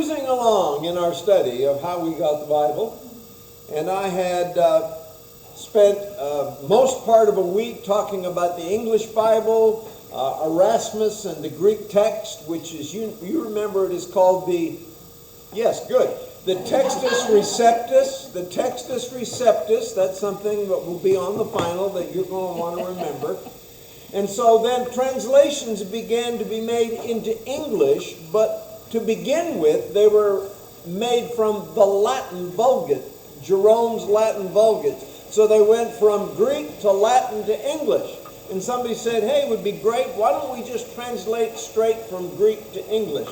cruising along in our study of how we got the Bible, and I had spent most part of a week talking about the English Bible, Erasmus, and the Greek text, which is, you remember it is called the, yes, good, the Textus Receptus. The Textus Receptus, that's something that will be on the final that you're going to want to remember. And so then translations began to be made into English, but to begin with, they were made from the Latin Vulgate, Jerome's Latin Vulgate. So they went from Greek to Latin to English. And somebody said, hey, it would be great, why don't we just translate straight from Greek to English?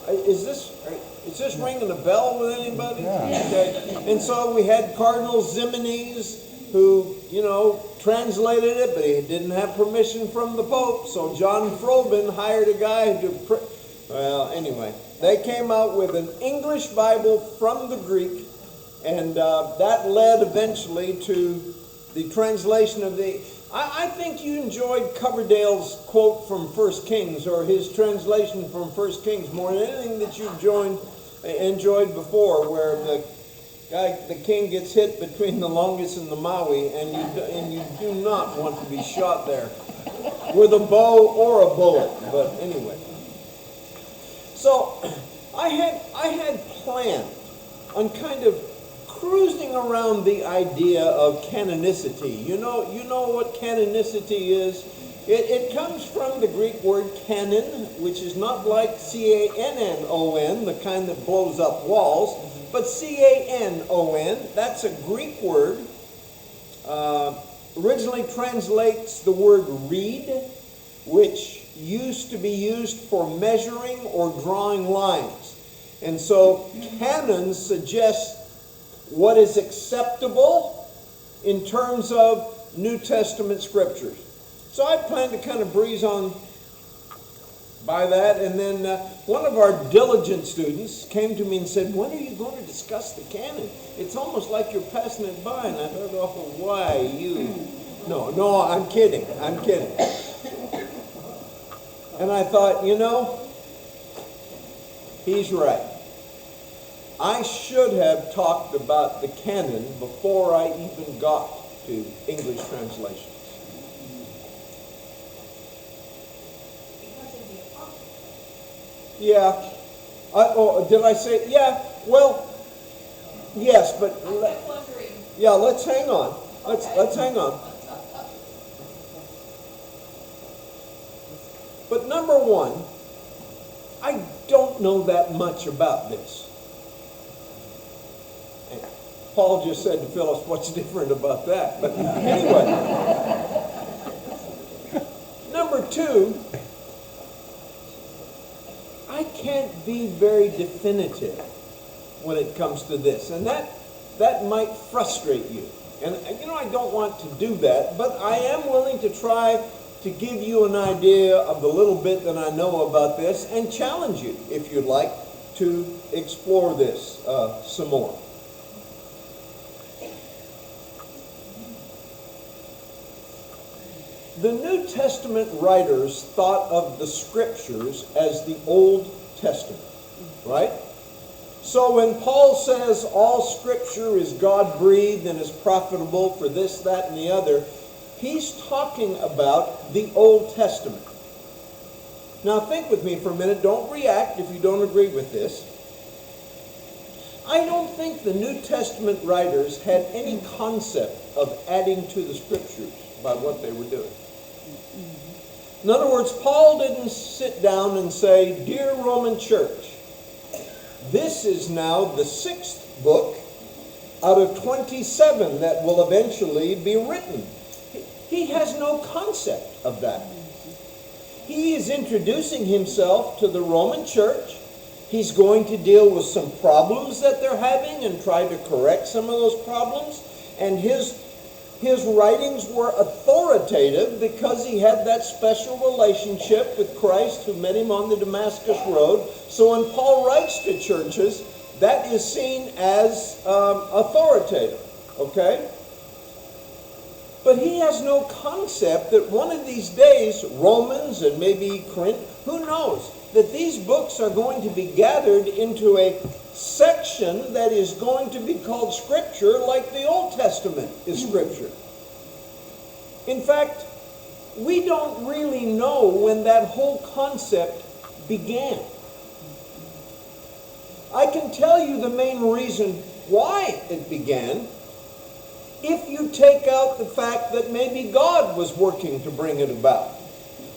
Is this ringing a bell with anybody? Yeah. Okay. And so we had Cardinal Ximenes, who, translated it, but he didn't have permission from the Pope. So John Frobin hired a guy to, anyway, they came out with an English Bible from the Greek, and that led eventually to the translation of the, I think you enjoyed Coverdale's quote from 1 Kings, or his translation from 1 Kings, more than anything that you've enjoyed before, where the king gets hit between the Longus and the Maui, and you do not want to be shot there with a bow or a bullet. But anyway, so I had planned on kind of cruising around the idea of canonicity. You know what canonicity is? It comes from the Greek word canon, which is not like C-A-N-N-O-N, the kind that blows up walls, but C-A-N-O-N. That's a Greek word. Originally translates the word reed, which used to be used for measuring or drawing lines. And so canon suggests what is acceptable in terms of New Testament scriptures. So I plan to kind of breeze on by that, and then one of our diligent students came to me and said, when are you going to discuss the canon? It's almost like you're passing it by. And I thought, oh, why you? No, I'm kidding. And I thought, he's right. I should have talked about the canon before I even got to English translations. Yeah. Did I say? Yeah. Well, yes, but let's hang on. Let's hang on. But number one, I don't know that much about this. Paul just said to Phyllis, what's different about that? But anyway. Number two, I can't be very definitive when it comes to this. And that might frustrate you. And I don't want to do that, but I am willing to try to give you an idea of the little bit that I know about this and challenge you, if you'd like, to explore this some more. The New Testament writers thought of the Scriptures as the Old Testament, right? So when Paul says all Scripture is God-breathed and is profitable for this, that, and the other, he's talking about the Old Testament. Now think with me for a minute. Don't react if you don't agree with this. I don't think the New Testament writers had any concept of adding to the Scriptures by what they were doing. In other words, Paul didn't sit down and say, dear Roman Church, this is now the 6th book out of 27 that will eventually be written. He has no concept of that. He is introducing himself to the Roman Church. He's going to deal with some problems that they're having and try to correct some of those problems. And his writings were authoritative because he had that special relationship with Christ who met him on the Damascus Road. So when Paul writes to churches, that is seen as authoritative, okay? But he has no concept that one of these days, Romans and maybe Corinth, who knows, that these books are going to be gathered into a section that is going to be called Scripture, like the Old Testament is Scripture. In fact, we don't really know when that whole concept began. I can tell you the main reason why it began if you take out the fact that maybe God was working to bring it about,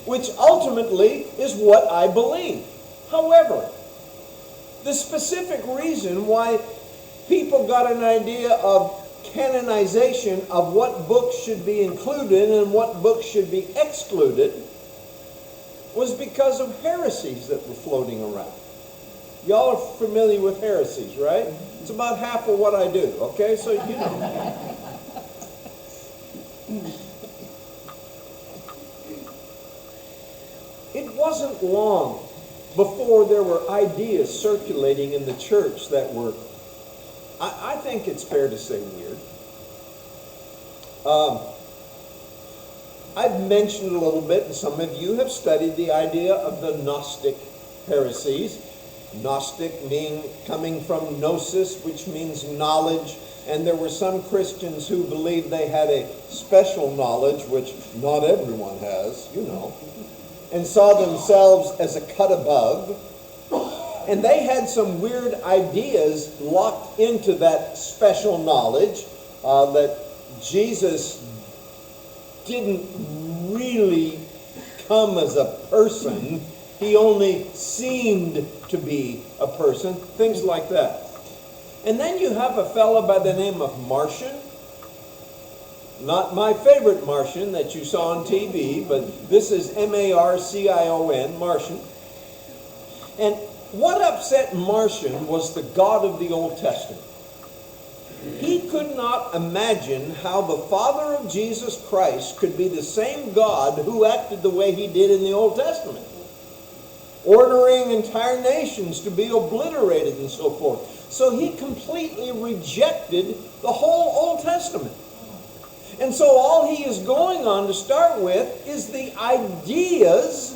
which ultimately is what I believe. However, the specific reason why people got an idea of canonization of what books should be included and what books should be excluded was because of heresies that were floating around. Y'all are familiar with heresies, right? It's about half of what I do, okay? So, you know. It wasn't long before there were ideas circulating in the church that were, I think it's fair to say, weird. I've mentioned a little bit, and some of you have studied the idea of the Gnostic heresies. Gnostic meaning coming from gnosis, which means knowledge. And there were some Christians who believed they had a special knowledge, which not everyone has, you know, and saw themselves as a cut above. And they had some weird ideas locked into that special knowledge that Jesus didn't really come as a person. He only seemed to be a person, things like that. And then you have a fellow by the name of Martian. Not my favorite Martian that you saw on TV, but this is M-A-R-C-I-O-N, Martian. And what upset Martian was the God of the Old Testament. He could not imagine how the Father of Jesus Christ could be the same God who acted the way he did in the Old Testament, ordering entire nations to be obliterated and so forth. So he completely rejected the whole Old Testament. And so all he is going on to start with is the ideas,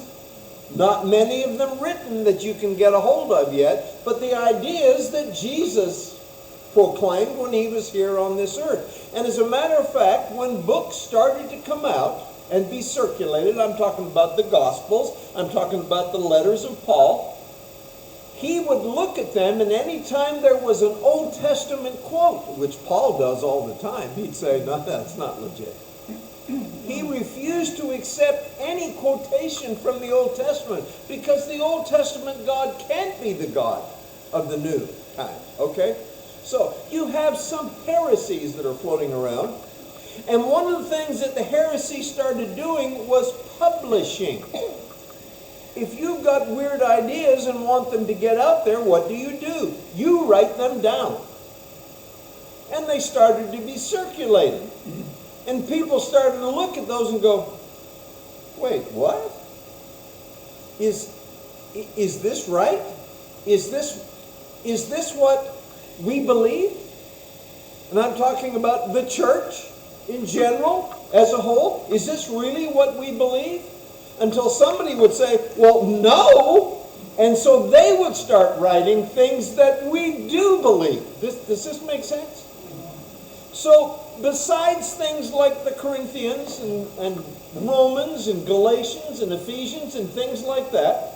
not many of them written that you can get a hold of yet, but the ideas that Jesus proclaimed when he was here on this earth. And as a matter of fact, when books started to come out and be circulated, I'm talking about the Gospels, I'm talking about the letters of Paul, he would look at them, and any time there was an Old Testament quote, which Paul does all the time, he'd say, no, that's not legit. He refused to accept any quotation from the Old Testament because the Old Testament God can't be the God of the new time, okay? So you have some heresies that are floating around. And one of the things that the heresy started doing was publishing. If you've got weird ideas and want them to get out there, what do? You write them down. And they started to be circulated. And people started to look at those and go, wait, what? Is this right? Is this what we believe? And I'm talking about the church in general, as a whole. Is this really what we believe? Until somebody would say, well, no. And so they would start writing things that we do believe. Does this make sense? So besides things like the Corinthians and Romans and Galatians and Ephesians and things like that,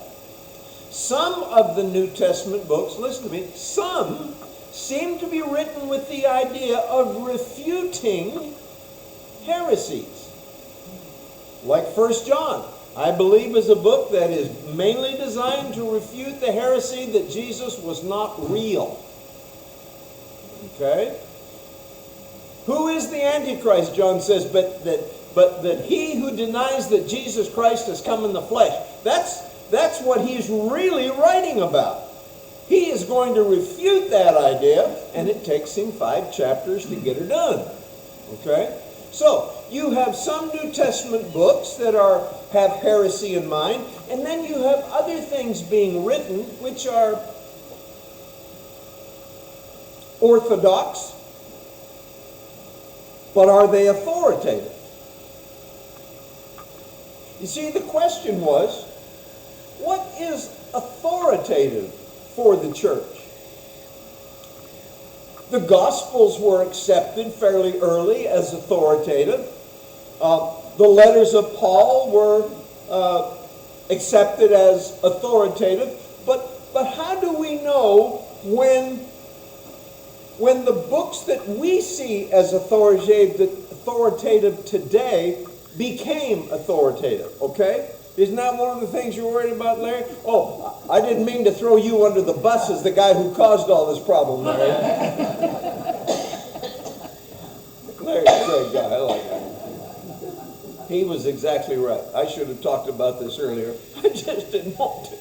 some of the New Testament books, listen to me, some seem to be written with the idea of refuting heresies. Like 1 John, I believe, is a book that is mainly designed to refute the heresy that Jesus was not real. Okay? Who is the Antichrist? John says, but that he who denies that Jesus Christ has come in the flesh. That's what he's really writing about. He is going to refute that idea, and it takes him 5 chapters to get it done. Okay? So, you have some New Testament books that have heresy in mind, and then you have other things being written which are orthodox, but are they authoritative? You see, the question was, what is authoritative for the church. The Gospels were accepted fairly early as authoritative. The letters of Paul were accepted as authoritative. But how do we know when the books that we see as authoritative today became authoritative? Okay? Isn't that one of the things you're worried about, Larry? Oh, I didn't mean to throw you under the bus as the guy who caused all this problem, Larry. Larry's a great guy. I like him. He was exactly right. I should have talked about this earlier. I just didn't want to.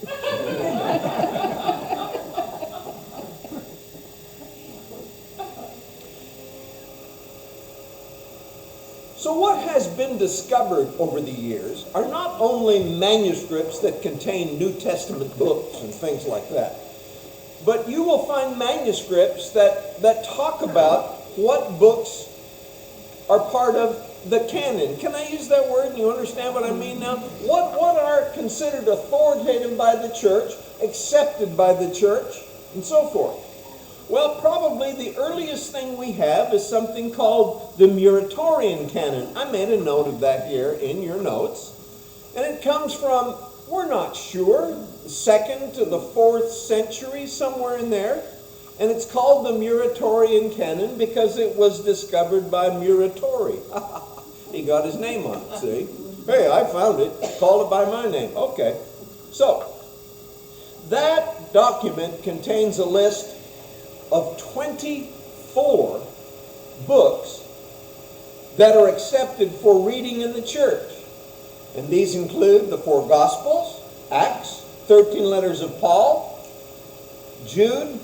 So what has been discovered over the years are not only manuscripts that contain New Testament books and things like that, but you will find manuscripts that talk about what books are part of the canon. Can I use that word? You understand what I mean now? What are considered authoritative by the church, accepted by the church, and so forth? Well, probably the earliest thing we have is something called the Muratorian canon. I made a note of that here in your notes. And it comes from, we're not sure, the 2nd to the 4th century, somewhere in there. And it's called the Muratorian canon because it was discovered by Muratori. He got his name on it, see? Hey, I found it. Called it by my name. Okay. So, that document contains a list of 24 books that are accepted for reading in the church. And these include the 4 Gospels, Acts, 13 letters of Paul, Jude,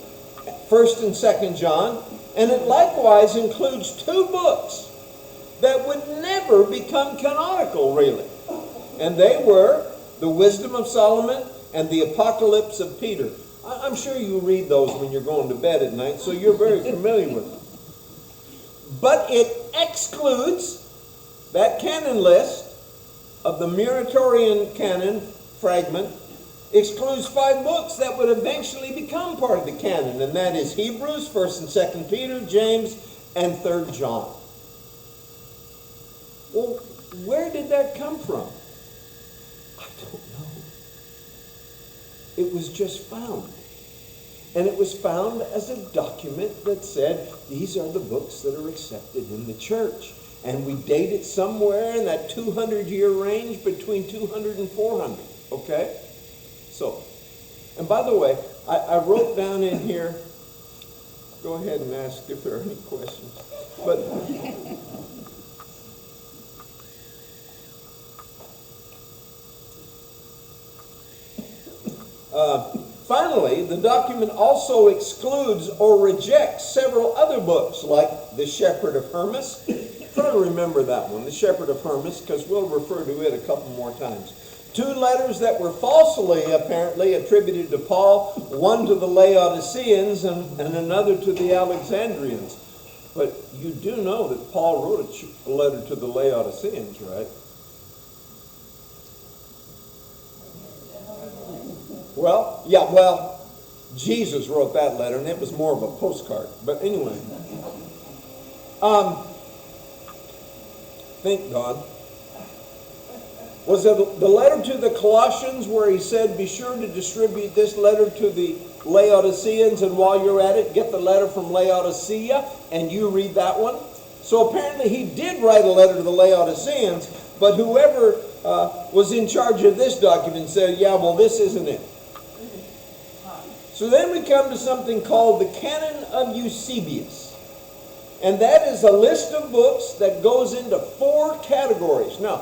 1st and 2nd John, and it likewise includes 2 books that would never become canonical, really. And they were the Wisdom of Solomon and the Apocalypse of Peter. I'm sure you read those when you're going to bed at night, so you're very familiar with them. But it excludes that canon list of the Muratorian canon fragment, excludes 5 books that would eventually become part of the canon, and that is Hebrews, 1st and 2nd Peter, James, and 3rd John. Well, where did that come from? I don't know. It was just found. And it was found as a document that said, these are the books that are accepted in the church. And we date it somewhere in that 200-year range between 200 and 400. Okay? So, and by the way, I wrote down in here, go ahead and ask if there are any questions. But finally, the document also excludes or rejects several other books, like The Shepherd of Hermas. Try to remember that one, The Shepherd of Hermas, because we'll refer to it a couple more times. 2 letters that were falsely, apparently, attributed to Paul, one to the Laodiceans and another to the Alexandrians. But you do know that Paul wrote a letter to the Laodiceans, right? Well, Jesus wrote that letter, and it was more of a postcard. But anyway, think, God. Was it the letter to the Colossians where he said, be sure to distribute this letter to the Laodiceans, and while you're at it, get the letter from Laodicea, and you read that one? So apparently he did write a letter to the Laodiceans, but whoever was in charge of this document said, yeah, well, this isn't it. So then we come to something called the Canon of Eusebius. And that is a list of books that goes into 4 categories. Now,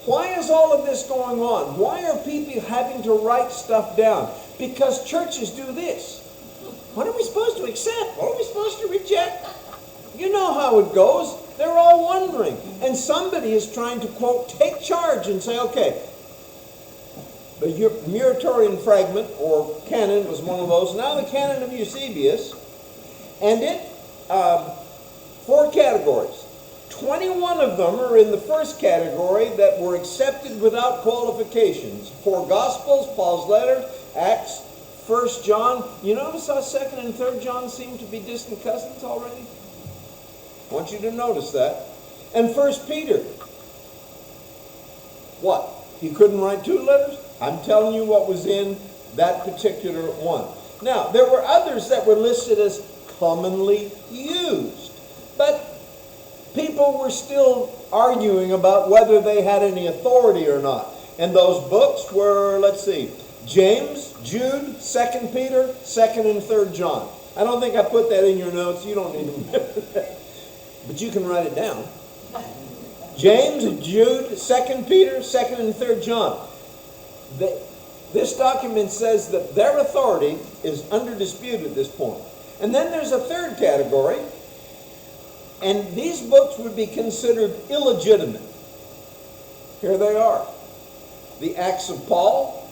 why is all of this going on? Why are people having to write stuff down? Because churches do this. What are we supposed to accept? What are we supposed to reject? You know how it goes. They're all wondering. And somebody is trying to, quote, take charge and say, okay, the Muratorian fragment, or canon, was one of those. Now the Canon of Eusebius. And it, 4 categories. 21 of them are in the first category that were accepted without qualifications. 4 Gospels, Paul's letters, Acts, 1 John. You notice how 2nd and 3rd John seem to be distant cousins already? I want you to notice that. And 1 Peter. What? He couldn't write 2 letters? I'm telling you what was in that particular one. Now, there were others that were listed as commonly used. But people were still arguing about whether they had any authority or not. And those books were, let's see, James, Jude, 2 Peter, 2nd and 3rd John. I don't think I put that in your notes. You don't need to remember that. But you can write it down. James, Jude, 2 Peter, 2nd and 3rd John. This document says that their authority is under dispute at this point. And then there's a third category, and these books would be considered illegitimate. Here they are. The Acts of Paul,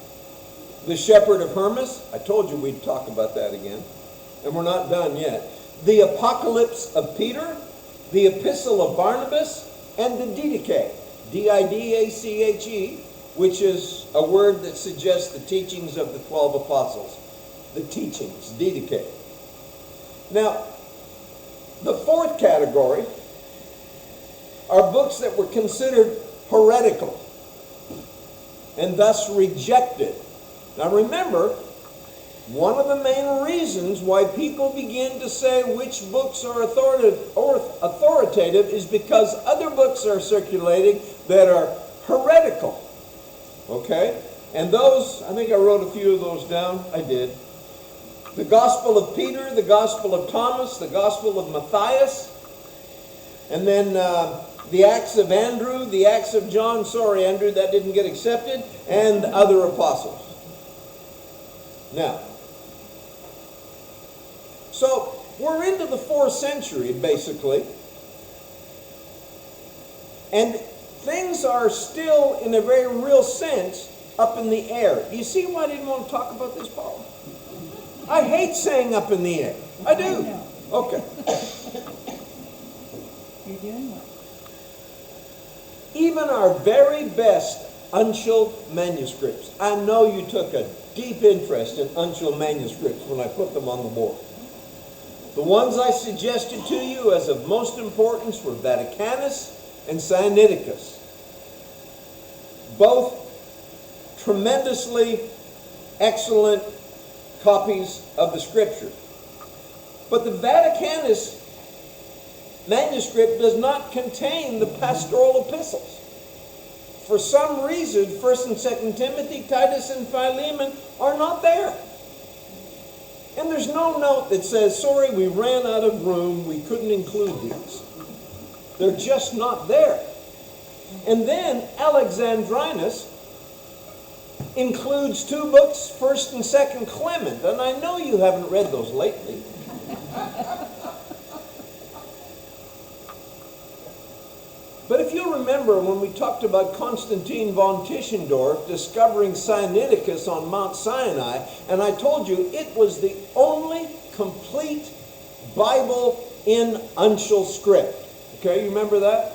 the Shepherd of Hermas. I told you we'd talk about that again, and we're not done yet. The Apocalypse of Peter, the Epistle of Barnabas, and the Didache, D-I-D-A-C-H-E, which is a word that suggests the teachings of the 12 apostles. The teachings, Didache. Now, the fourth category are books that were considered heretical and thus rejected. Now remember, one of the main reasons why people begin to say which books are authoritative is because other books are circulating that are heretical. Okay? And those, I think I wrote a few of those down. I did. The Gospel of Peter, the Gospel of Thomas, the Gospel of Matthias, and then the Acts of Andrew, the Acts of John. Sorry, Andrew, that didn't get accepted. And other apostles. Now, so we're into the 4th century, basically. And things are still, in a very real sense, up in the air. Do you see why I didn't want to talk about this, Paul? I hate saying up in the air. I do. Okay. You're doing what? Even our very best uncial manuscripts. I know you took a deep interest in uncial manuscripts when I put them on the board. The ones I suggested to you as of most importance were Vaticanus and Sinaiticus. Both tremendously excellent copies of the Scripture. But the Vaticanus manuscript does not contain the pastoral epistles. For some reason, 1st and 2nd Timothy, Titus, and Philemon are not there. And there's no note that says, sorry, we ran out of room, we couldn't include these. They're just not there. And then Alexandrinus includes 2 books, 1st and 2nd Clement. And I know you haven't read those lately. But if you remember when we talked about Constantine von Tischendorf discovering Sinaiticus on Mount Sinai, and I told you it was the only complete Bible in uncial script. Okay, you remember that?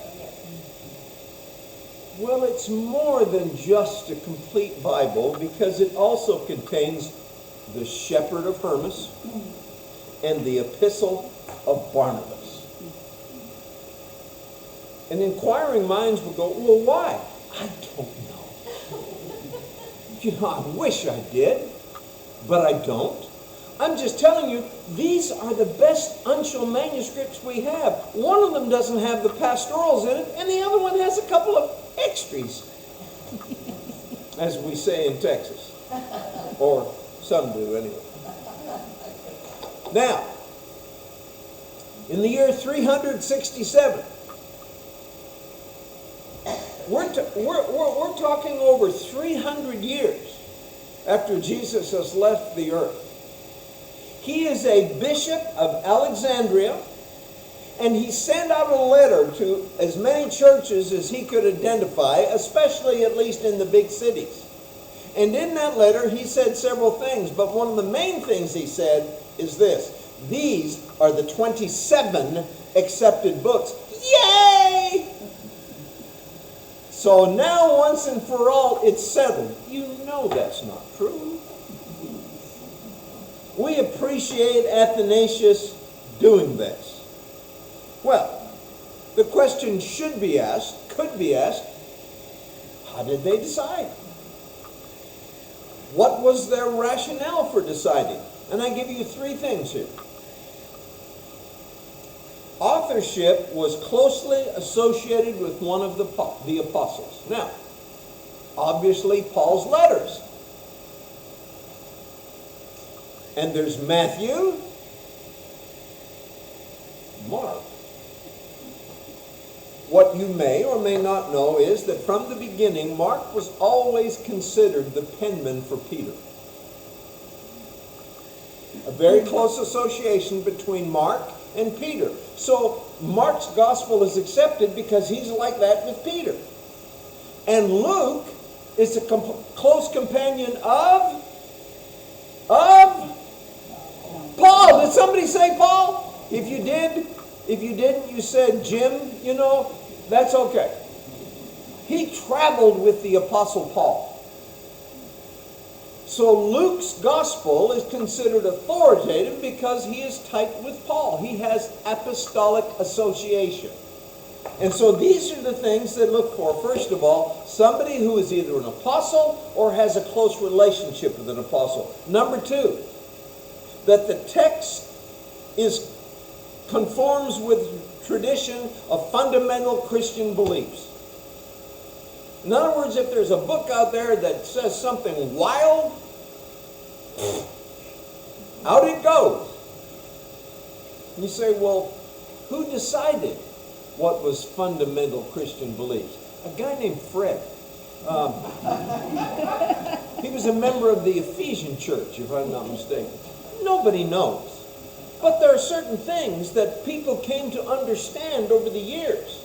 Well, it's more than just a complete Bible because it also contains the Shepherd of Hermas and the Epistle of Barnabas. And inquiring minds will go, well, why? I don't know. You know, I wish I did, but I don't. I'm just telling you, these are the best uncial manuscripts we have. One of them doesn't have the pastorals in it, and the other one has a couple of extras, as we say in Texas. Or some do, anyway. Now, in the year 367, we're talking over 300 years after Jesus has left the earth. He is a bishop of Alexandria, and he sent out a letter to as many churches as he could identify, especially at least in the big cities. And in that letter, he said several things, but one of the main things he said is this: these are the 27 accepted books. Yay! So now, once and for all, it's settled. You know that's not true. we appreciate Athanasius doing this. Well, the question should be asked, could be asked, how did they decide? What was their rationale for deciding? And I give you three things here. Authorship was closely associated with one of the apostles. Now, obviously Paul's letters. And there's Matthew, Mark. What you may or may not know is that from the beginning, Mark was always considered the penman for Peter. A very close association between Mark and Peter. So Mark's gospel is accepted because he's like that with Peter. And Luke is a close companion of Paul. Did somebody say Paul? If you didn't, you said Jim, that's okay. He traveled with the Apostle Paul. So Luke's gospel is considered authoritative because he is tight with Paul. He has apostolic association. And so these are the things they look for. First of all, somebody who is either an apostle or has a close relationship with an apostle. Number two, that the text conforms with tradition of fundamental Christian beliefs. In other words, if there's a book out there that says something wild, out it goes. You say, well, who decided what was fundamental Christian beliefs? A guy named Fred. He was a member of the Ephesian church, if I'm not mistaken. Nobody knows. But there are certain things that people came to understand over the years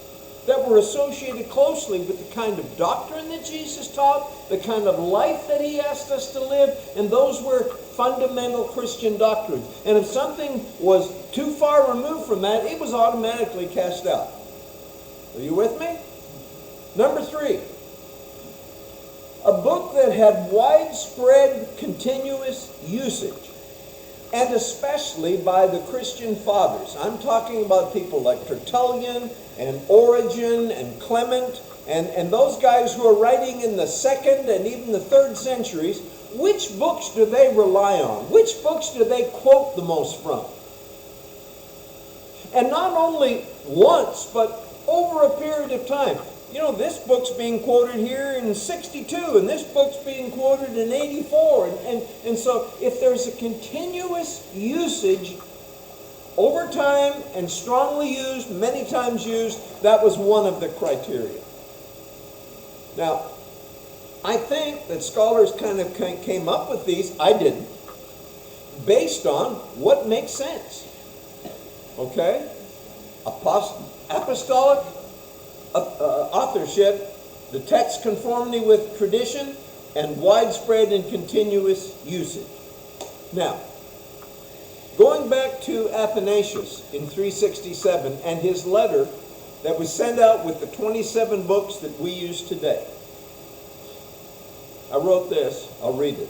that were associated closely with the kind of doctrine that Jesus taught, the kind of life that he asked us to live, and those were fundamental Christian doctrines. And if something was too far removed from that, it was automatically cast out. Are you with me? Number three, a book that had widespread continuous usage, and especially by the Christian fathers. I'm talking about people like Tertullian and Origen and Clement and those guys who are writing in the 2nd and even the 3rd centuries. Which books do they rely on? Which books do they quote the most from? And not only once, but over a period of time. This book's being quoted here in 62, and this book's being quoted in 84. And so if there's a continuous usage over time and strongly used, many times used, that was one of the criteria. Now, I think that scholars kind of came up with these, I didn't, based on what makes sense. Okay? Apostolic authorship, the text conformity with tradition, and widespread and continuous usage. Now, going back to Athanasius in 367 and his letter that was sent out with the 27 books that we use today. I wrote this, I'll read it.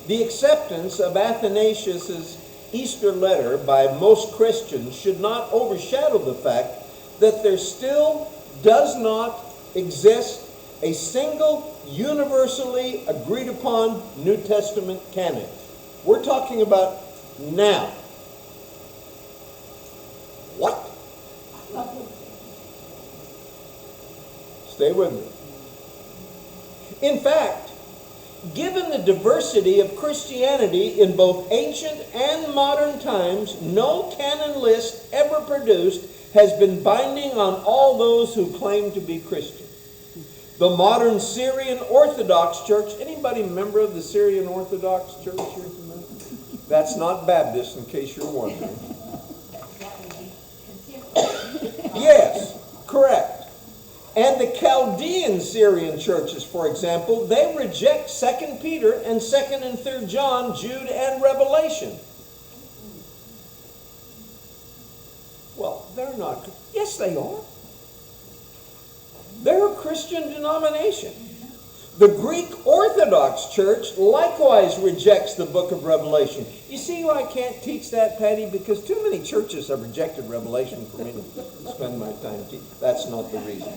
The acceptance of Athanasius' Easter letter by most Christians should not overshadow the fact that there still does not exist a single universally agreed upon New Testament canon. We're talking about now. What? Stay with me. In fact, given the diversity of Christianity in both ancient and modern times, no canon list ever produced has been binding on all those who claim to be Christian. The modern Syrian Orthodox Church, anybody member of the Syrian Orthodox Church here? That's not Baptist, in case you're wondering. Yes, correct. And the Chaldean Syrian churches, for example, they reject 2 Peter and 2nd and 3rd John, Jude, and Revelation. Well, they're not. Yes, they are. They're a Christian denomination. The Greek Orthodox Church likewise rejects the book of Revelation. You see why I can't teach that, Patty? Because too many churches have rejected Revelation for me to spend my time teaching. That's not the reason.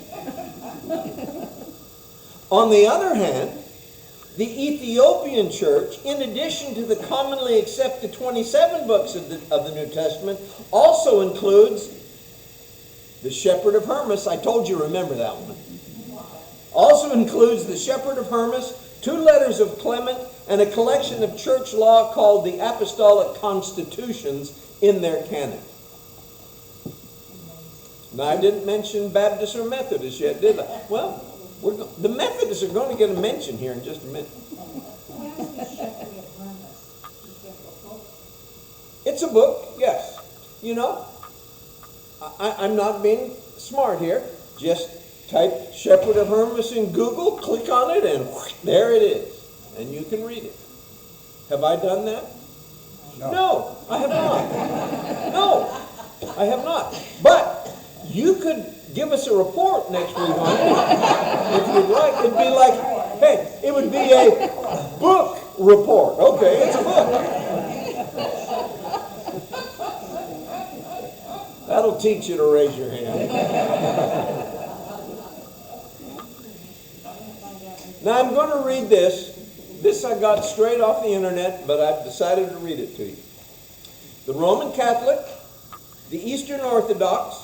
On the other hand, the Ethiopian Church, in addition to the commonly accepted 27 books of the New Testament, also includes the Shepherd of Hermas. I told you, remember that one. Also includes the Shepherd of Hermas, 2 letters of Clement, and a collection of church law called the Apostolic Constitutions in their canon. Now, I didn't mention Baptists or Methodists yet, did I? Well, the Methodists are going to get a mention here in just a minute. It's a book, yes. You know, I'm not being smart here. Just type Shepherd of Hermas in Google, click on it, and whoosh, there it is. And you can read it. Have I done that? No, I have not. No, I have not. But you could give us a report next week on it. If you'd like, it'd be like, hey, it would be a book report. Okay, it's a book. That'll teach you to raise your hand. Now I'm going to read this. This I got straight off the internet, but I've decided to read it to you. The Roman Catholic, the Eastern Orthodox,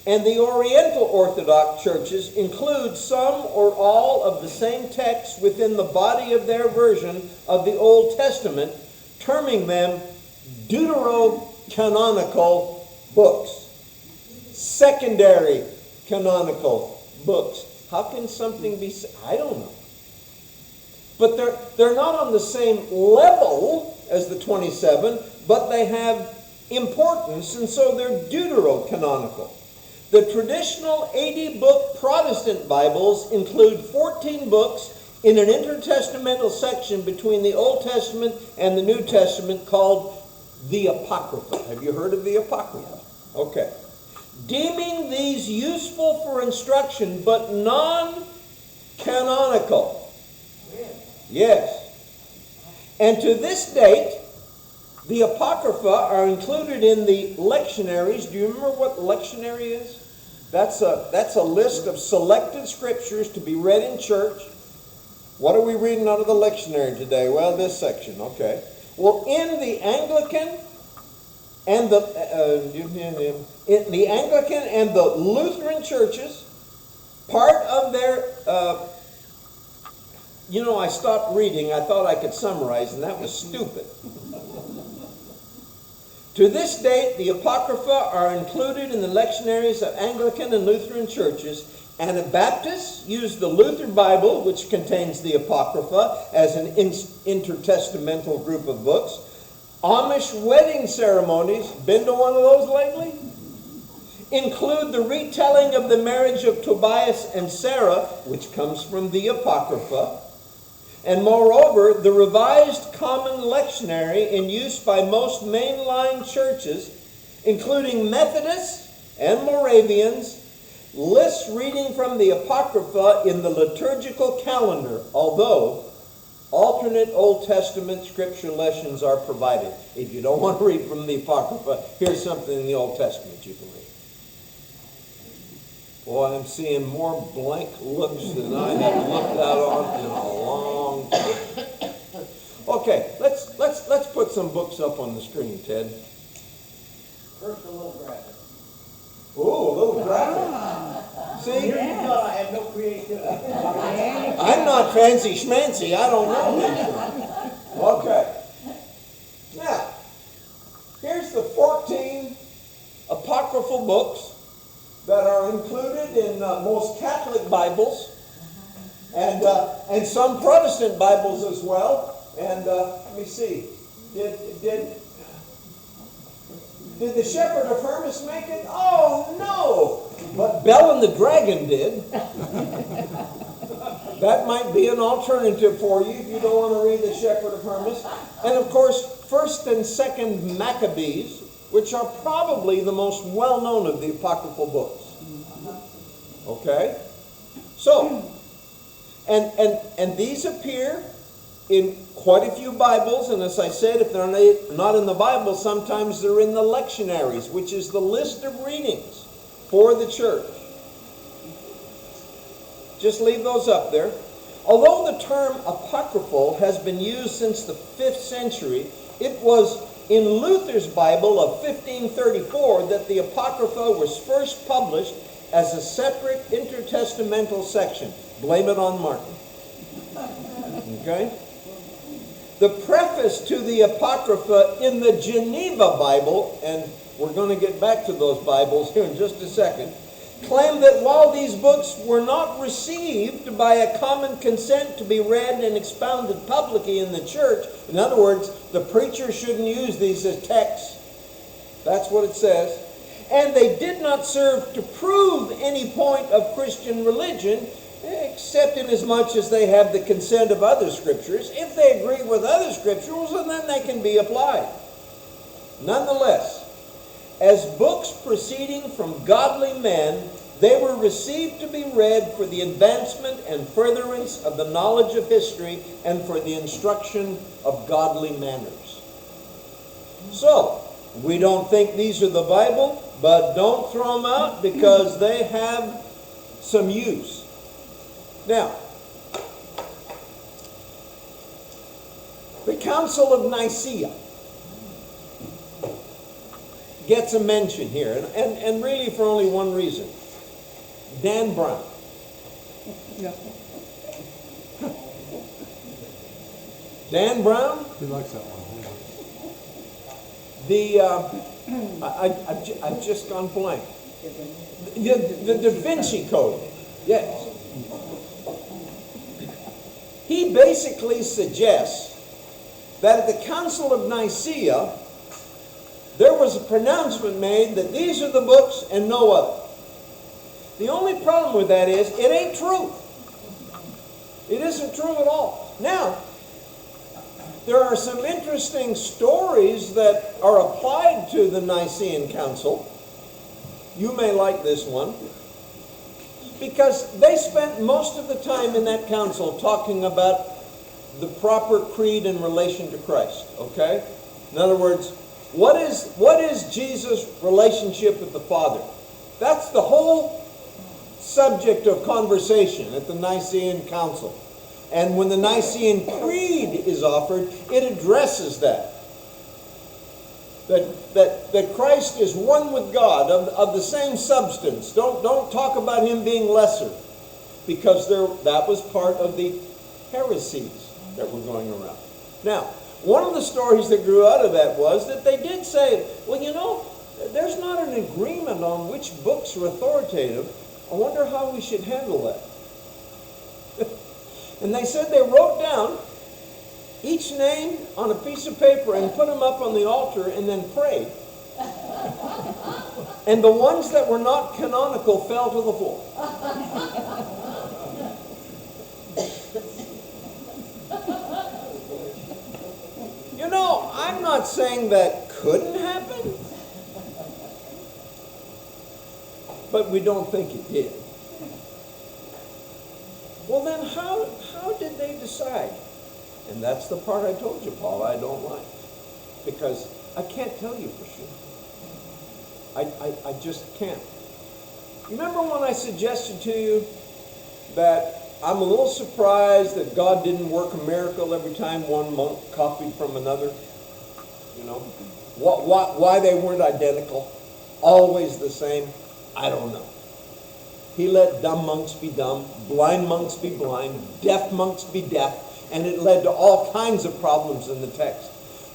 and the Oriental Orthodox churches include some or all of the same texts within the body of their version of the Old Testament, terming them deuterocanonical books. Secondary canonical books. How can something be... I don't know. But they're not on the same level as the 27, but they have importance, and so they're deuterocanonical. The traditional 80-book Protestant Bibles include 14 books in an intertestamental section between the Old Testament and the New Testament called the Apocrypha. Have you heard of the Apocrypha? Okay. Deeming these useful for instruction, but non-canonical. Yes. And to this date, the Apocrypha are included in the lectionaries. Do you remember what lectionary is? That's a list of selected scriptures to be read in church. What are we reading out of the lectionary today? Well, this section, okay. Well, in the Anglican and the Lutheran churches, part of their I stopped reading. I thought I could summarize, and that was stupid. To this date, the Apocrypha are included in the lectionaries of Anglican and Lutheran churches. Anabaptists use the Luther Bible, which contains the Apocrypha, as an intertestamental group of books. Amish wedding ceremonies, been to one of those lately? Include the retelling of the marriage of Tobias and Sarah, which comes from the Apocrypha. And moreover, the Revised Common Lectionary in use by most mainline churches, including Methodists and Moravians, lists reading from the Apocrypha in the liturgical calendar, although alternate Old Testament scripture lessons are provided. If you don't want to read from the Apocrypha, here's something in the Old Testament you can read. Boy, I'm seeing more blank looks than I have looked out on in a long time. Okay, let's put some books up on the screen, Ted. First, a little graphic. Ooh, a little graphic. See? Here you thought I had no creativity. I'm not fancy schmancy. I don't know. Okay. Now, here's the 14 apocryphal books that are included in most Catholic Bibles and some Protestant Bibles as well. And let me see. Did the Shepherd of Hermas make it? Oh, no! But Bell and the Dragon did. That might be an alternative for you if you don't want to read the Shepherd of Hermas. And of course, 1st and 2nd Maccabees, which are probably the most well-known of the apocryphal books. Okay? So, And these appear in quite a few Bibles, and as I said, if they're not in the Bible, sometimes they're in the lectionaries, which is the list of readings for the church. Just leave those up there. Although the term apocryphal has been used since the 5th century, it was in Luther's Bible of 1534 that the Apocrypha was first published as a separate intertestamental section. Blame it on Martin. Okay? The preface to the Apocrypha in the Geneva Bible, and we're going to get back to those Bibles here in just a second, claimed that while these books were not received by a common consent to be read and expounded publicly in the church, in other words, the preacher shouldn't use these as texts. That's what it says. And they did not serve to prove any point of Christian religion, except in as much as they have the consent of other scriptures. If they agree with other scriptures, then they can be applied. Nonetheless, as books proceeding from godly men, they were received to be read for the advancement and furtherance of the knowledge of history and for the instruction of godly manners. So, we don't think these are the Bible, but don't throw them out because they have some use. Now, the Council of Nicaea gets a mention here, and really for only one reason. Dan Brown. Yeah. Dan Brown? He likes that one. I've just gone blank. The Da Vinci Code. Yes. He basically suggests that at the Council of Nicaea, there was a pronouncement made that these are the books and no other. The only problem with that is it ain't true. It isn't true at all. Now, there are some interesting stories that are applied to the Nicene Council. You may like this one, because they spent most of the time in that council talking about the proper creed in relation to Christ, okay? In other words, what is Jesus' relationship with the Father? That's the whole subject of conversation at the Nicene Council. And when the Nicene Creed is offered, it addresses that. That Christ is one with God, of the same substance. Don't talk about him being lesser, because that was part of the heresies that were going around. Now, one of the stories that grew out of that was that they did say, well, you know, there's not an agreement on which books are authoritative. I wonder how we should handle that. And they said they wrote down each name on a piece of paper and put them up on the altar and then prayed. And the ones that were not canonical fell to the floor. You know, I'm not saying that couldn't happen, but we don't think it did. Well, then how did they decide? And that's the part I told you, Paul, I don't like. Because I can't tell you for sure. I just can't. Remember when I suggested to you that I'm a little surprised that God didn't work a miracle every time one monk copied from another? You know? Why they weren't identical? Always the same? I don't know. He let dumb monks be dumb, blind monks be blind, deaf monks be deaf, and it led to all kinds of problems in the text.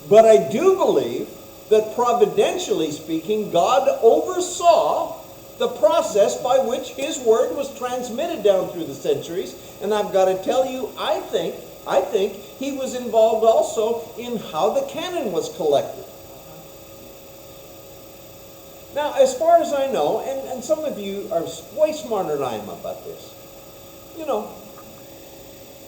But I do believe that providentially speaking, God oversaw the process by which his word was transmitted down through the centuries. And I've got to tell you, I think he was involved also in how the canon was collected. Now, as far as I know, and some of you are way smarter than I am about this, you know,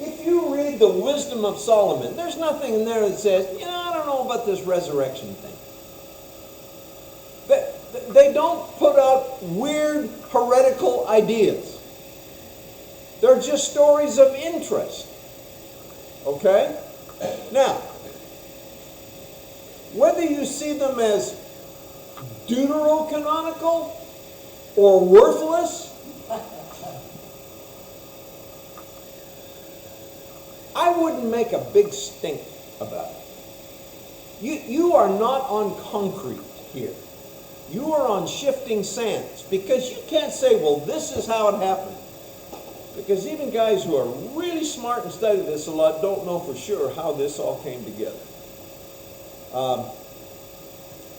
if you read the Wisdom of Solomon, there's nothing in there that says, you know, I don't know about this resurrection thing. They don't put out weird heretical ideas. They're just stories of interest. Okay? Now, whether you see them as deuterocanonical or worthless, I wouldn't make a big stink about it. You are not on concrete here. You are on shifting sands, because you can't say, well, this is how it happened. Because even guys who are really smart and study this a lot don't know for sure how this all came together.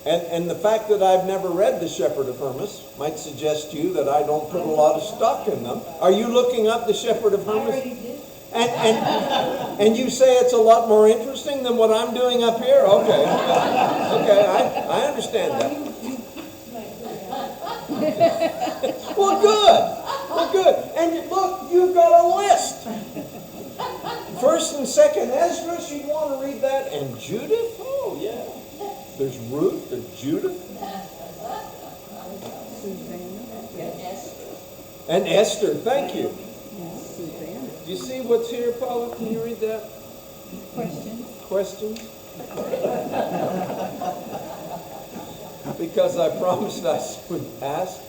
And the fact that I've never read The Shepherd of Hermas might suggest to you that I don't put a lot of stock in them. Are you looking up The Shepherd of Hermas? I already did. And you say it's a lot more interesting than what I'm doing up here? Okay. Okay, I understand that. Well, good. Well, good. And look, you've got a list. First and Second Esdras, you'd want to read that. And Judith? Oh, yeah. There's Ruth, there's Judith. And Esther, thank you. Do you see what's here, Paula? Can you read that? Questions? Because I promised I would ask.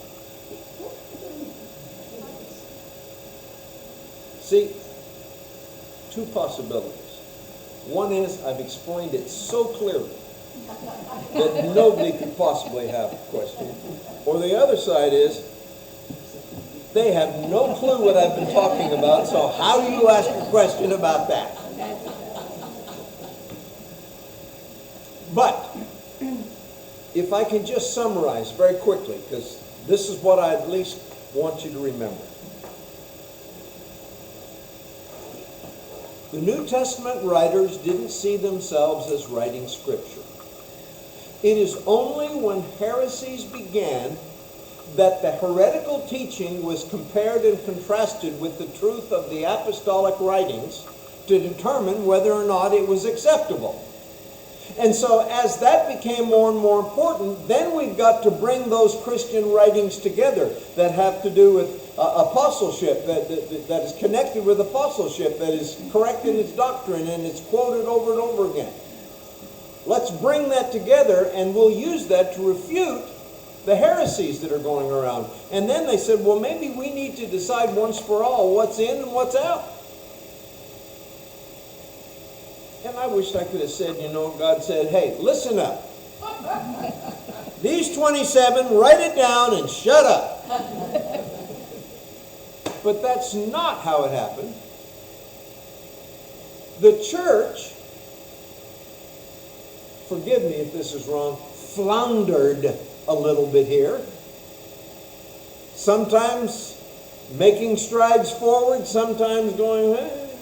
See, two possibilities. One is I've explained it so clearly that nobody could possibly have a question. Or the other side is they have no clue what I've been talking about, so how do you ask a question about that? But if I can just summarize very quickly, because this is what I at least want you to remember. The New Testament writers didn't see themselves as writing Scripture. It is only when heresies began that the heretical teaching was compared and contrasted with the truth of the apostolic writings to determine whether or not it was acceptable. And so as that became more and more important, then we've got to bring those Christian writings together that have to do with apostleship, that is connected with apostleship, that is correct in its doctrine, and it's quoted over and over again. Let's bring that together, and we'll use that to refute the heresies that are going around. And then they said, well, maybe we need to decide once for all what's in and what's out. And I wish I could have said, you know, God said, hey, listen up. These 27, write it down and shut up. But that's not how it happened. The church, forgive me if this is wrong, floundered a little bit here. Sometimes making strides forward, sometimes going,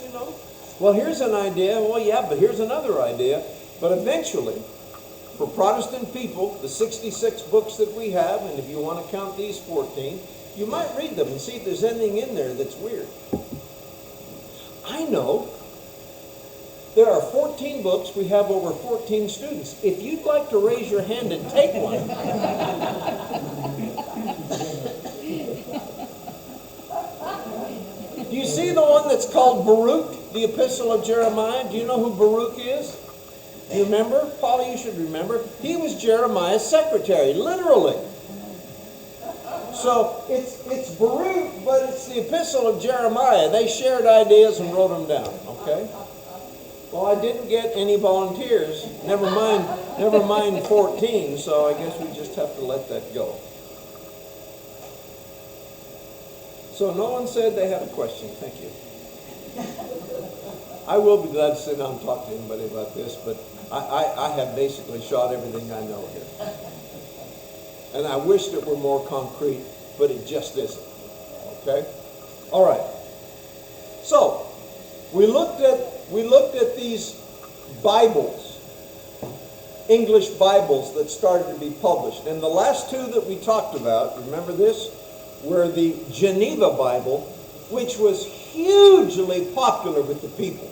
you know, well, here's an idea. Well, yeah, but here's another idea. But eventually, for Protestant people, the 66 books that we have, and if you want to count these 14, you might read them and see if there's anything in there that's weird. I know there are 14 books. We have over 14 students. If you'd like to raise your hand and take one. Do you see the one that's called Baruch, the Epistle of Jeremiah? Do you know who Baruch is? Do you remember? Paula, you should remember. He was Jeremiah's secretary, literally. So it's Baruch, but it's the Epistle of Jeremiah. They shared ideas and wrote them down, okay? Well, I didn't get any volunteers. Never mind 14, so I guess we just have to let that go. So no one said they had a question. Thank you. I will be glad to sit down and talk to anybody about this, but I have basically shot everything I know here. And I wish that were more concrete, but it just isn't. Okay? All right. So, we looked at these Bibles, English Bibles that started to be published. And the last two that we talked about, remember this, were the Geneva Bible, which was hugely popular with the people.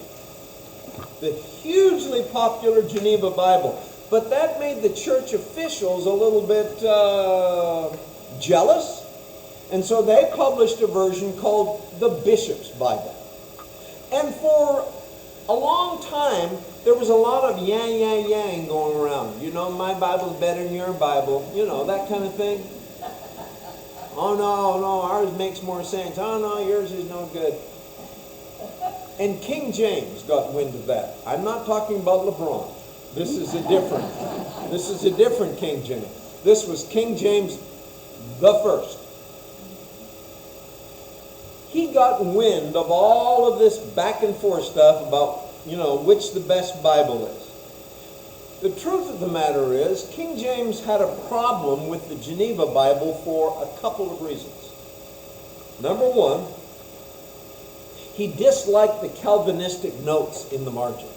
The hugely popular Geneva Bible. But that made the church officials a little bit jealous. And so they published a version called the Bishop's Bible. And for a long time, there was a lot of yang going around. You know, my Bible's better than your Bible. You know, that kind of thing. Oh, no, ours makes more sense. Oh, no, yours is no good. And King James got wind of that. I'm not talking about LeBron. This is a different King James. This was King James the first. He got wind of all of this back and forth stuff about, you know, which the best Bible is. The truth of the matter is, King James had a problem with the Geneva Bible for a couple of reasons. Number one, he disliked the Calvinistic notes in the margin.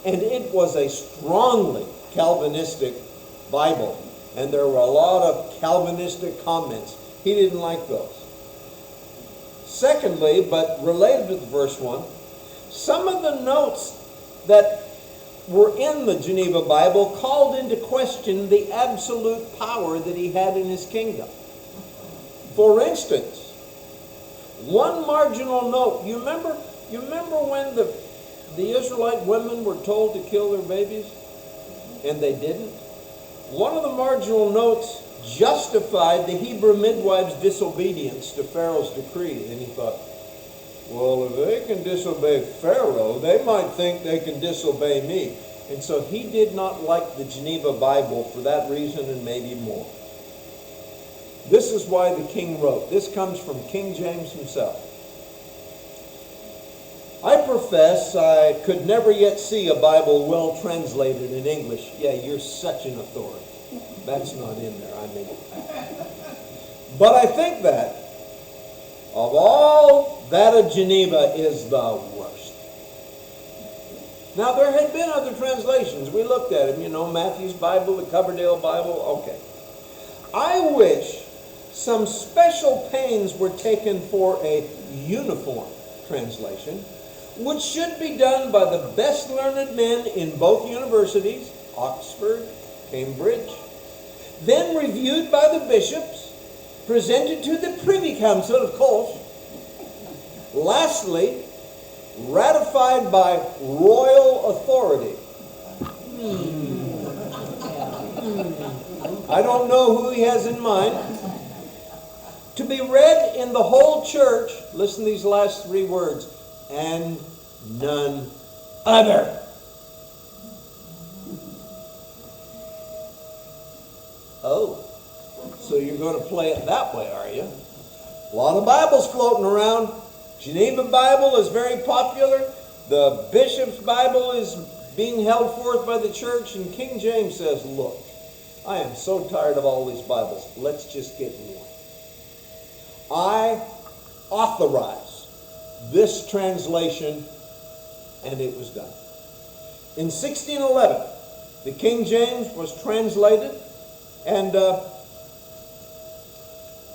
And it was a strongly Calvinistic Bible. And there were a lot of Calvinistic comments. He didn't like those. Secondly, but related to the first one, some of the notes that were in the Geneva Bible called into question the absolute power that he had in his kingdom. For instance, one marginal note, you remember when the Israelite women were told to kill their babies and they didn't? One of the marginal notes justified the Hebrew midwives' disobedience to Pharaoh's decree. And he thought, well, if they can disobey Pharaoh, they might think they can disobey me. And so he did not like the Geneva Bible for that reason and maybe more. This is why the king wrote. This comes from King James himself. I profess I could never yet see a Bible well translated in English. Yeah, you're such an authority. That's not in there, I mean. But I think that of all that of Geneva is the worst. Now, there had been other translations. We looked at them, you know, Matthew's Bible, the Coverdale Bible, okay. I wish some special pains were taken for a uniform translation, which should be done by the best learned men in both universities, Oxford, Cambridge, then reviewed by the bishops, presented to the Privy Council, of course, lastly, ratified by royal authority. I don't know who he has in mind. To be read in the whole church, listen to these last three words, and none other. Oh, so you're going to play it that way, are you? A lot of Bibles floating around. Geneva Bible is very popular. The Bishop's Bible is being held forth by the church. And King James says, look, I am so tired of all these Bibles. Let's just get one. I authorize this translation, and it was done. In 1611, the King James was translated, and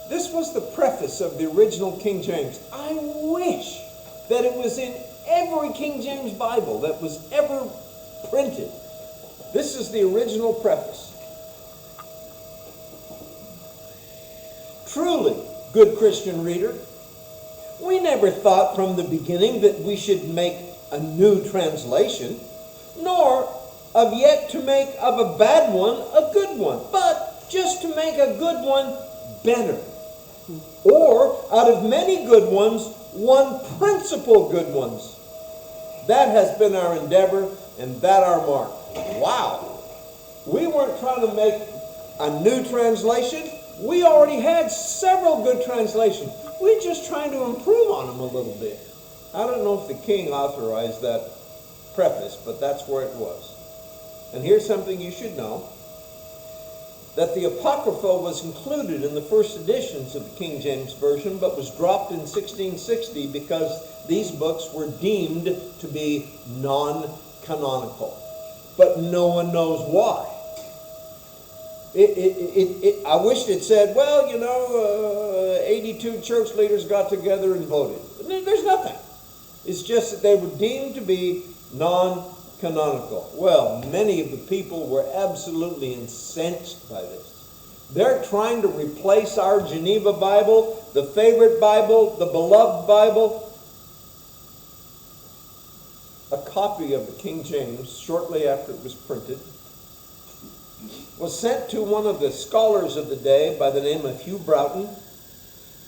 this was the preface of the original King James. I wish that it was in every King James Bible that was ever printed. This is the original preface. Truly, good Christian reader, we never thought from the beginning that we should make a new translation, nor of yet to make of a bad one a good one, but just to make a good one better. Or, out of many good ones, one principal good ones. That has been our endeavor, and that our mark. Wow! We weren't trying to make a new translation. We already had several good translations. We're just trying to improve on them a little bit. I don't know if the king authorized that preface, but that's where it was. And here's something you should know. That the Apocrypha was included in the first editions of the King James Version, but was dropped in 1660 because these books were deemed to be non-canonical. But no one knows why. I wished it said, well, you know, 82 church leaders got together and voted. There's nothing. It's just that they were deemed to be non-canonical. Well, many of the people were absolutely incensed by this. They're trying to replace our Geneva Bible, the favorite Bible, the beloved Bible. A copy of the King James, shortly after it was printed, was sent to one of the scholars of the day by the name of Hugh Broughton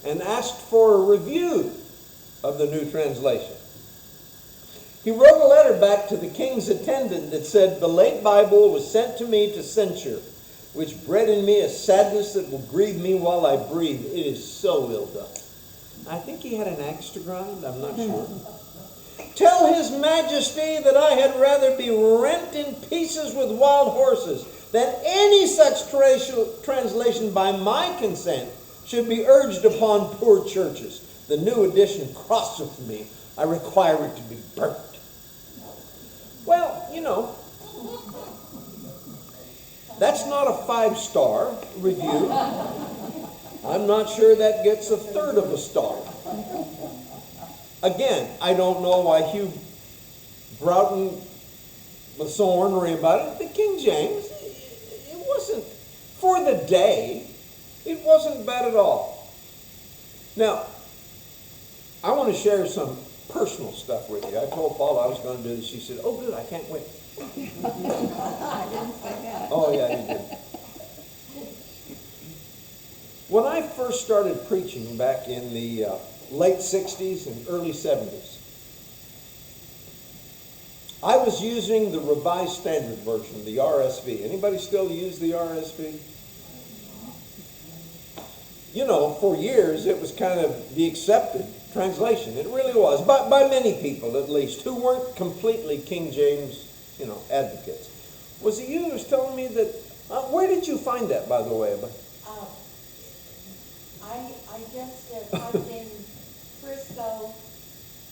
and asked for a review of the new translation. He wrote a letter back to the king's attendant that said, "The late Bible was sent to me to censure, which bred in me a sadness that will grieve me while I breathe. It is so ill done." I think he had an axe to grind, I'm not sure. "Tell His Majesty that I had rather be rent in pieces with wild horses than any such translation by my consent should be urged upon poor churches. The new edition crosseth me. I require it to be burnt." Well, you know, that's not a 5-star review. I'm not sure that gets a third of a star. Again, I don't know why Hugh Broughton was so ornery about it. The King James, it wasn't, for the day, it wasn't bad at all. Now, I want to share some personal stuff with you. I told Paula I was going to do this. She said, "Oh, good, I can't wait." I didn't say that. Oh, yeah, you did. When I first started preaching back in the late 60s and early 70s, I was using the Revised Standard Version, the RSV. Anybody still use the RSV? You know, for years it was kind of the accepted translation. It really was, by many people at least, who weren't completely King James, advocates. Was it you who was telling me that, where did you find that, by the way? I just typed in Frisco,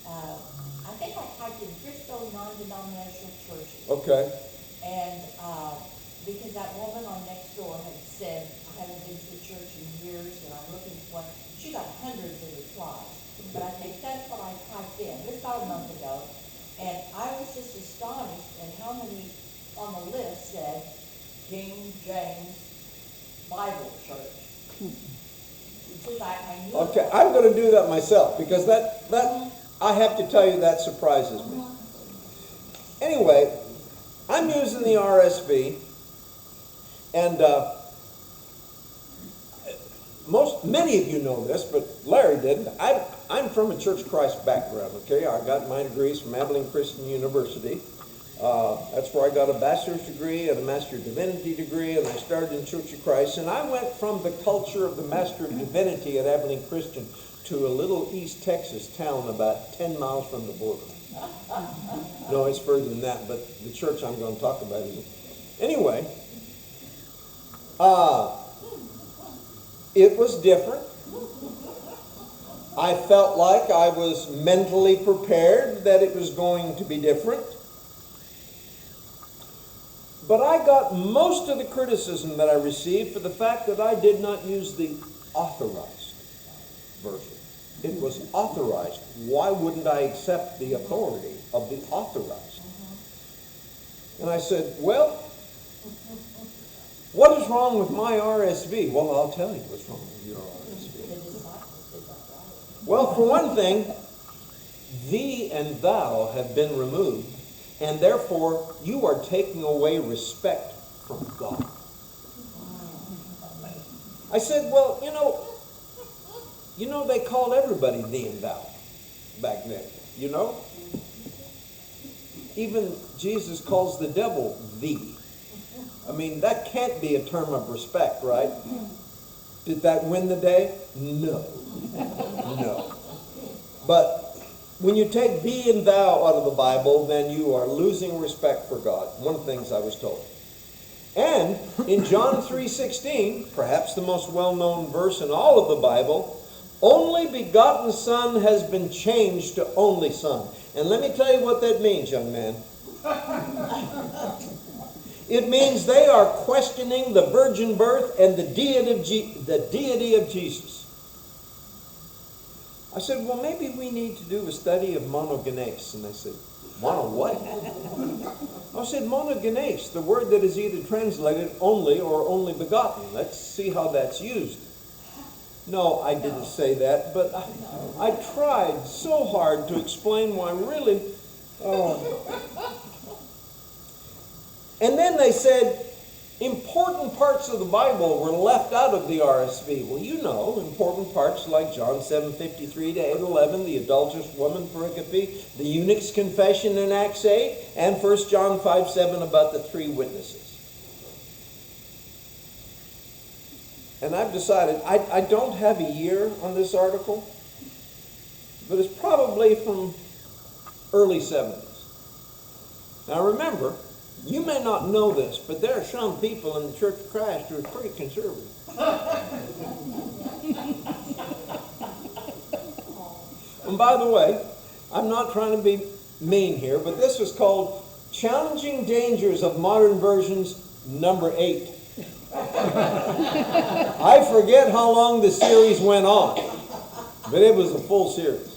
I think I typed in Frisco non-denominational churches. Okay. And because that woman on Nextdoor had said, "I haven't been to a church in years and I'm looking for one." She got hundreds of replies. But I think that's what I typed in. This about a month ago. And I was just astonished at how many on the list said King James Bible Church. Because I knew. Okay, I'm going to do that myself because that I have to tell you that surprises me. Anyway, I'm using the RSV, and many of you know this, but Larry didn't. I'm from a Church of Christ background. Okay, I got my degrees from Abilene Christian University. That's where I got a bachelor's degree and a Master of Divinity degree, and I started in Church of Christ. And I went from the culture of the Master of Divinity at Abilene Christian to a little East Texas town about 10 miles from the border. No, it's further than that, but the church I'm going to talk about isn't. Anyway, it was different. I felt like I was mentally prepared that it was going to be different. But I got most of the criticism that I received for the fact that I did not use the authorized version. It was authorized. Why wouldn't I accept the authority of the authorized? And I said, well, what is wrong with my RSV? Well, I'll tell you what's wrong with your RSV. Well, for one thing, thee and thou have been removed, and therefore you are taking away respect from God. I said, well, you know they called everybody thee and thou back then, Even Jesus calls the devil thee. I mean, that can't be a term of respect, right? Did that win the day? No. No. But when you take thee and thou out of the Bible, then you are losing respect for God. One of the things I was told. And in John 3:16, perhaps the most well-known verse in all of the Bible, only begotten Son has been changed to only Son. And let me tell you what that means, young man. It means they are questioning the virgin birth and the deity of Jesus. I said, well, maybe we need to do a study of monogenes. And they said, mono what? I said, monogenes, the word that is either translated only or only begotten. Let's see how that's used. No, I didn't say that, but I tried so hard to explain why really. And then they said, important parts of the Bible were left out of the RSV. Well, you know, important parts like John 7:53 to 8:11, the adulterous woman pericope, the eunuch's confession in Acts 8, and 1 John 5:7 about the three witnesses. And I've decided, I don't have a year on this article, but it's probably from early 70s. Now remember, you may not know this, but there are some people in the Church of Christ who are pretty conservative. And by the way, I'm not trying to be mean here, but this was called Challenging Dangers of Modern Versions number 8. I forget how long the series went on, but it was a full series.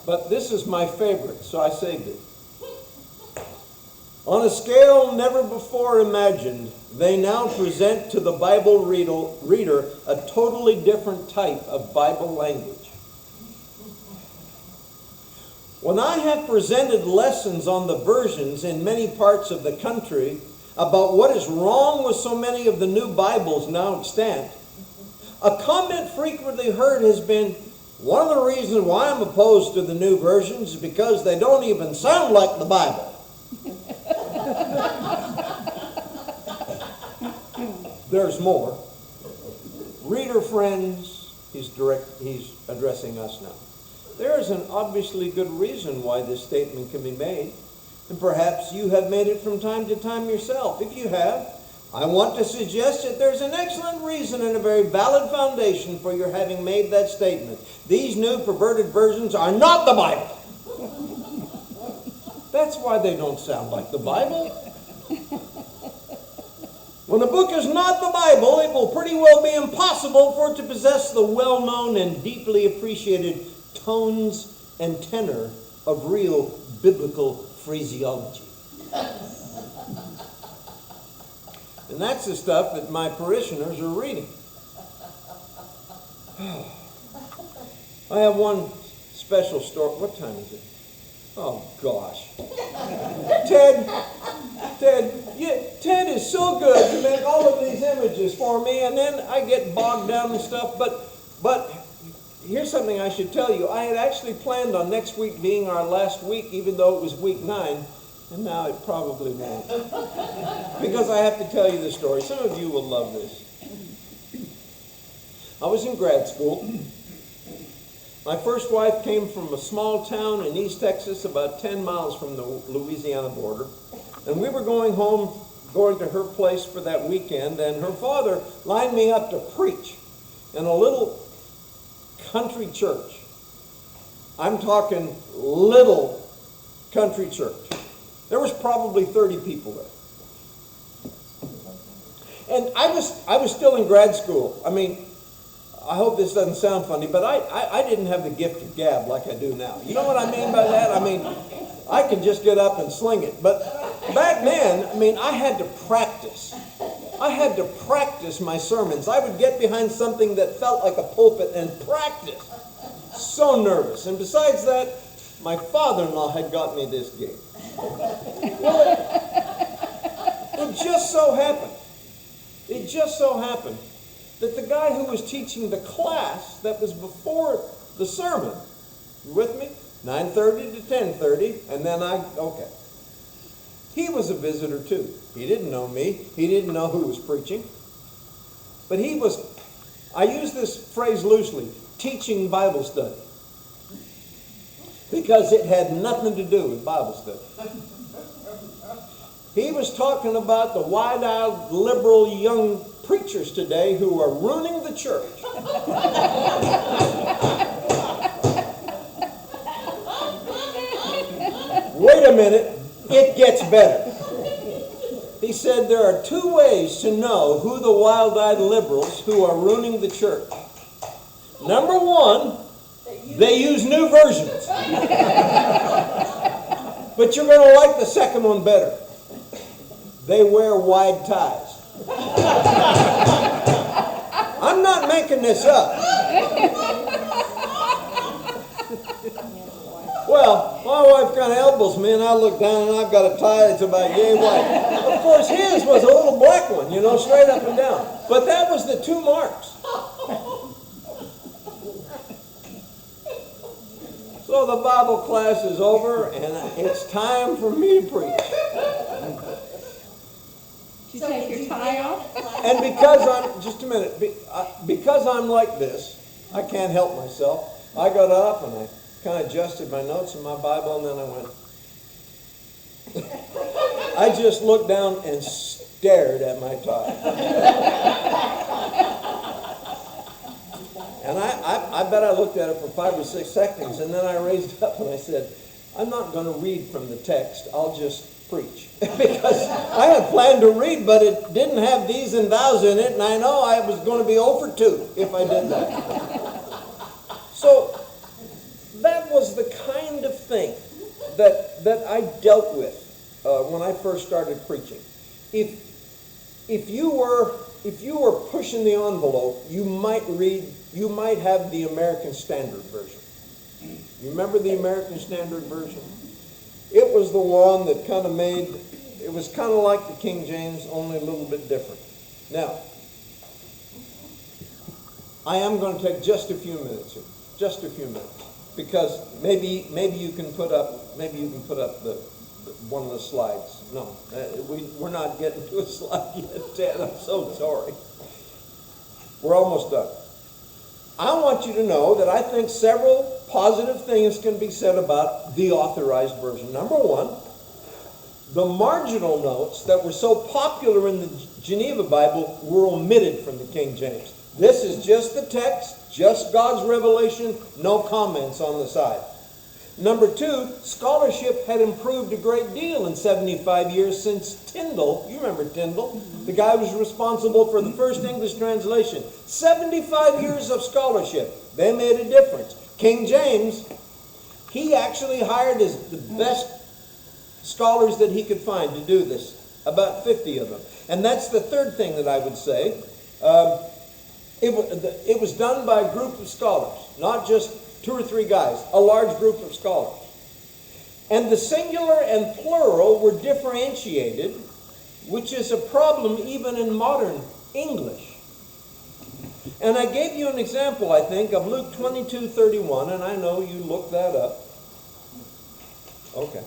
But this is my favorite, so I saved it. On a scale never before imagined, they now present to the Bible reader a totally different type of Bible language. When I have presented lessons on the versions in many parts of the country about what is wrong with so many of the new Bibles now extant, a comment frequently heard has been, one of the reasons why I'm opposed to the new versions is because they don't even sound like the Bible. There's more. Reader friends, he's addressing us now. There is an obviously good reason why this statement can be made, and perhaps you have made it from time to time yourself. If you have, I want to suggest that there's an excellent reason and a very valid foundation for your having made that statement. These new perverted versions are not the Bible. That's why they don't sound like the Bible. When a book is not the Bible, it will pretty well be impossible for it to possess the well-known and deeply appreciated tones and tenor of real biblical phraseology. And that's the stuff that my parishioners are reading. I have one special story. What time is it? Oh, gosh. Ted is so good to make all of these images for me, and then I get bogged down and stuff. But here's something I should tell you. I had actually planned on next week being our last week, even though it was week 9, and now it probably won't. Because I have to tell you the story. Some of you will love this. I was in grad school. My first wife came from a small town in East Texas, about 10 miles from the Louisiana border. And we were going to her place for that weekend, and her father lined me up to preach in a little country church. I'm talking little country church. There was probably 30 people there. And I was still in grad school. I mean, I hope this doesn't sound funny, but I didn't have the gift of gab like I do now. You know what I mean by that? I mean, I could just get up and sling it. But back then, I mean, I had to practice. I had to practice my sermons. I would get behind something that felt like a pulpit and practice. So nervous. And besides that, my father-in-law had got me this gig. Well, it just so happened that the guy who was teaching the class that was before the sermon, you with me? 9:30 to 10:30, and then he was a visitor too. He didn't know me. He didn't know who was preaching. But he was, I use this phrase loosely, teaching Bible study. Because it had nothing to do with Bible study. He was talking about the wide-eyed, liberal young preachers today who are ruining the church. Wait a minute, it gets better. He said there are 2 ways to know who the wild-eyed liberals who are ruining the church. Number 1 They use new versions. But you're going to like the second one better. They wear wide ties. I'm not making this up. Well, my wife kind of elbows me, and I look down, and I've got a tie that's about yay wide. Of course, his was a little black one, straight up and down. But that was the 2 marks. So the Bible class is over, and it's time for me to preach. Did you take your tie off? And because because I'm like this, I can't help myself. I got up and I kind of adjusted my notes in my Bible, and then I went. I just looked down and stared at my tie. And I bet I looked at it for 5 or 6 seconds, and then I raised up and I said, I'm not going to read from the text, I'll just preach. Because I had planned to read, but it didn't have these and thous in it, and I know I was going to be 0 for 2 if I did that. So that was the kind of thing that I dealt with when I first started preaching. If you were pushing the envelope, you might have the American Standard Version. You remember the American Standard Version? It was the one that it was kind of like the King James, only a little bit different. Now, I am going to take just a few minutes here, because maybe you can put up the one of the slides. No, we're not getting to a slide yet, Ted. I'm so sorry. We're almost done. I want you to know that I think several positive things can be said about the authorized version. Number one, the marginal notes that were so popular in the Geneva Bible were omitted from the King James. This is just the text, just God's revelation, no comments on the side. Number two, scholarship had improved a great deal in 75 years since Tyndall. You remember Tyndall? The guy who was responsible for the first English translation. 75 years of scholarship. They made a difference. King James, he actually hired the best scholars that he could find to do this. About 50 of them. And that's the third thing that I would say. It was done by a group of scholars, not just 2 or 3 guys, a large group of scholars. And the singular and plural were differentiated, which is a problem even in modern English. And I gave you an example, I think, of Luke 22:31, and I know you looked that up. Okay.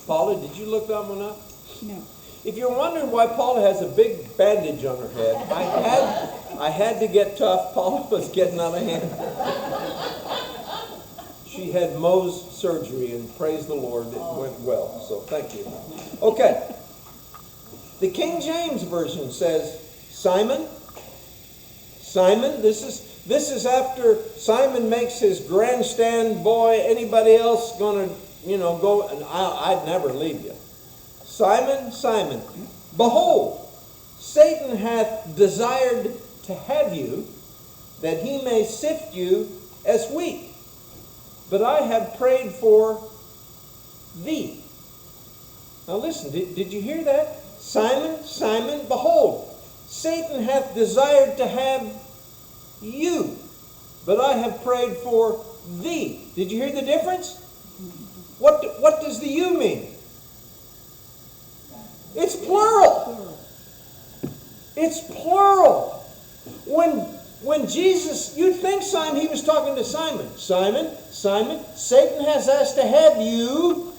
Paula, did you look that one up? No. If you're wondering why Paula has a big bandage on her head, I had to get tough. Paula was getting out of hand. She had Moe's surgery, and praise the Lord, it went well. So thank you. Okay. The King James Version says, Simon, this is after Simon makes his grandstand boy. Anybody else going to, go? And I'd never leave you. Simon, behold, Satan hath desired to have you, that he may sift you as wheat. But I have prayed for thee. Now listen, did you hear that? Simon, behold, Satan hath desired to have you, but I have prayed for thee. Did you hear the difference? What does the you mean? It's plural. It's plural. When Jesus, you'd think he was talking to Simon. Simon, Satan has asked to have you.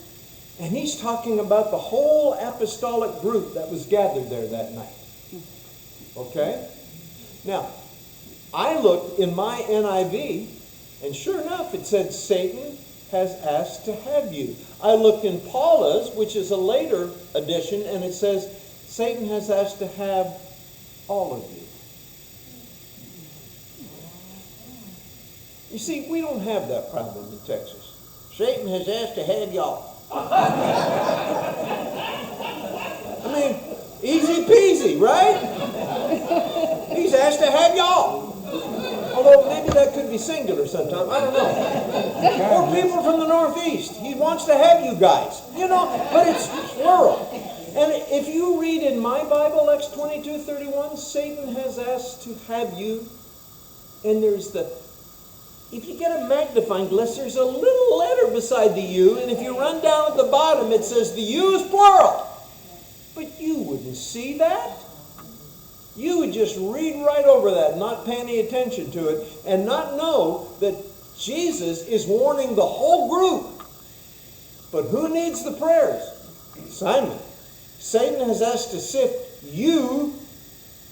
And he's talking about the whole apostolic group that was gathered there that night. Okay? Now, I looked in my NIV, and sure enough, it said Satan has asked to have you. I looked in Paula's, which is a later edition, and it says Satan has asked to have all of you. You see, we don't have that problem in Texas. Satan has asked to have y'all. I mean, easy peasy, right? He's asked to have y'all. Although maybe that could be singular sometime. I don't know. Or people from the Northeast. He wants to have you guys. You know, but it's plural. And if you read in my Bible, Acts 22:31, Satan has asked to have you. And there's the, if you get a magnifying glass, there's a little letter beside the you. And if you run down at the bottom, it says the you is plural. But you wouldn't see that. You would just read right over that, not pay any attention to it, and not know that Jesus is warning the whole group. But who needs the prayers? Simon. Satan has asked to sift you,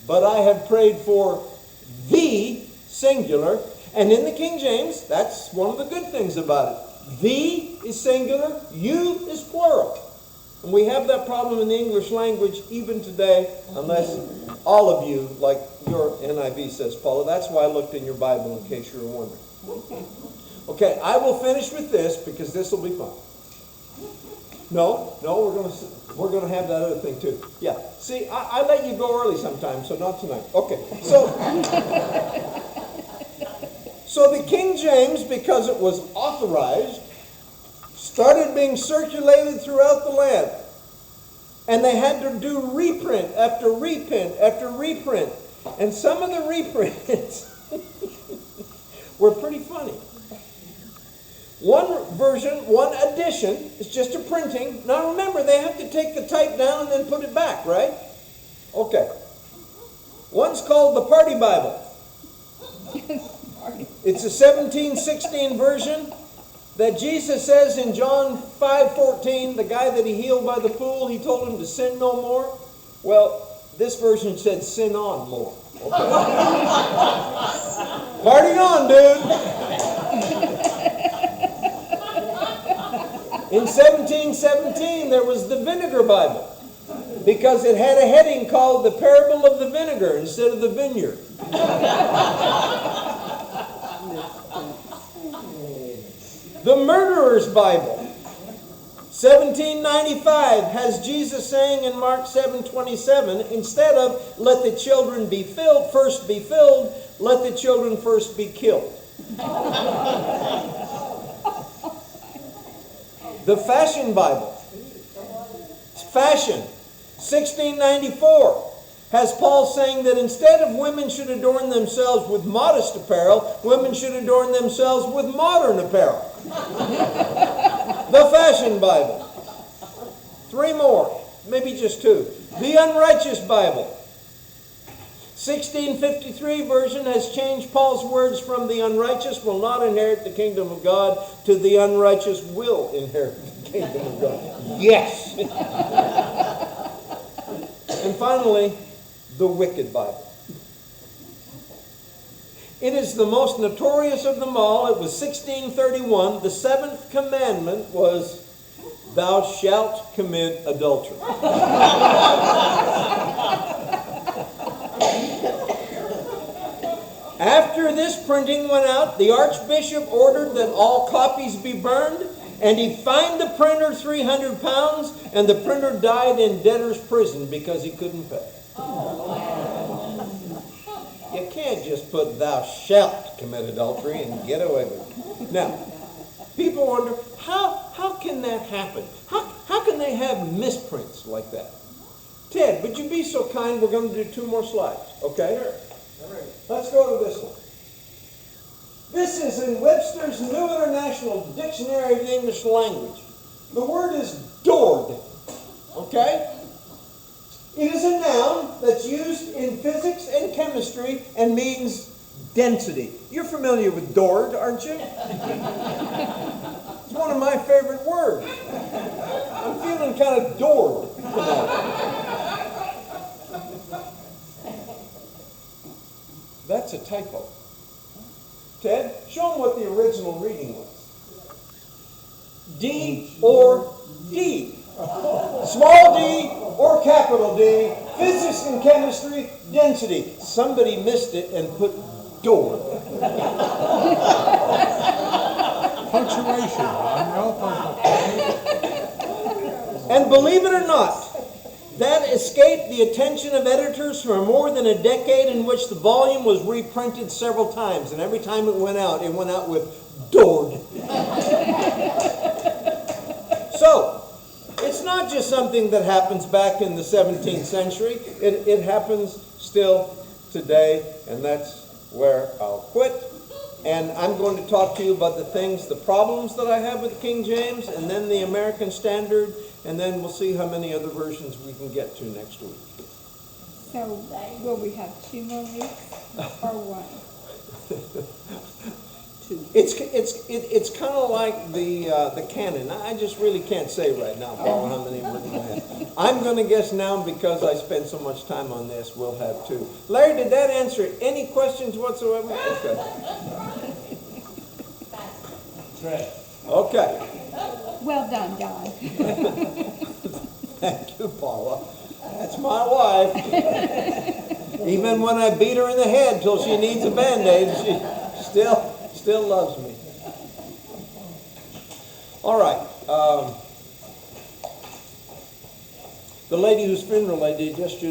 but I have prayed for thee, singular. And in the King James, that's one of the good things about it. Thee is singular, you is plural. And we have that problem in the English language even today, unless all of you, like your NIV says, Paula. That's why I looked in your Bible in case you were wondering. Okay, I will finish with this because this will be fun. No, we're gonna have that other thing too. Yeah. See, I let you go early sometimes, so not tonight. Okay. So the King James, because it was authorized, started being circulated throughout the land. And they had to do reprint after reprint after reprint. And some of the reprints were pretty funny. One version, one edition, is just a printing. Now remember, they have to take the type down and then put it back, right? Okay. One's called the Party Bible. It's a 1716 version that Jesus says in John 5:14, the guy that he healed by the pool, he told him to sin no more. Well, this version said sin on more. Okay. Party on, dude. In 1717, there was the Vinegar Bible because it had a heading called the Parable of the Vinegar instead of the Vineyard. The Murderer's Bible, 1795, has Jesus saying in Mark 7:27, instead of let the children be filled, first be filled, let the children first be killed. The Fashion Bible, Fashion, 1694, has Paul saying that instead of women should adorn themselves with modest apparel, women should adorn themselves with modern apparel. The Fashion Bible. 3 more, maybe just 2. The Unrighteous Bible. 1653 version has changed Paul's words from the unrighteous will not inherit the kingdom of God to the unrighteous will inherit the kingdom of God. Yes! And finally, the Wicked Bible. It is the most notorious of them all. It was 1631. The 7th commandment was, thou shalt commit adultery. After this printing went out, the Archbishop ordered that all copies be burned, and he fined the printer 300 pounds, and the printer died in debtor's prison because he couldn't pay. You can't just put thou shalt commit adultery and get away with it. Now, people wonder, how can that happen? How can they have misprints like that? Ted, would you be so kind? We're going to do 2 more slides, okay? Sure. All right. Let's go to this one. This is in Webster's New International Dictionary of the English Language. The word is dord, okay? It is a noun that's used in physics and chemistry and means density. You're familiar with dord, aren't you? It's one of my favorite words. I'm feeling kind of dored tonight. That's a typo. Ted, show them what the original reading was. D or D. Small d or capital D. Physics and chemistry, density. Somebody missed it and put door. Punctuation. And believe it or not, That escaped the attention of editors for more than a decade, in which the volume was reprinted several times, and every time it went out with Dord. So, it's not just something that happens back in the 17th century. It happens still today, and that's where I'll quit. And I'm going to talk to you about the problems that I have with King James, and then the American Standard, and then we'll see how many other versions we can get to next week. So will we have 2 more weeks or 1? It's kind of like the canon. I just really can't say right now, Paul, how many we're going to have. I'm going to guess now, because I spend so much time on this, we'll have 2. Larry, did that answer any questions whatsoever? Okay. Right. Okay. Well done, John. Thank you, Paula. That's my wife. Even when I beat her in the head till she needs a Band-Aid, she still loves me. All right. The lady whose funeral I did yesterday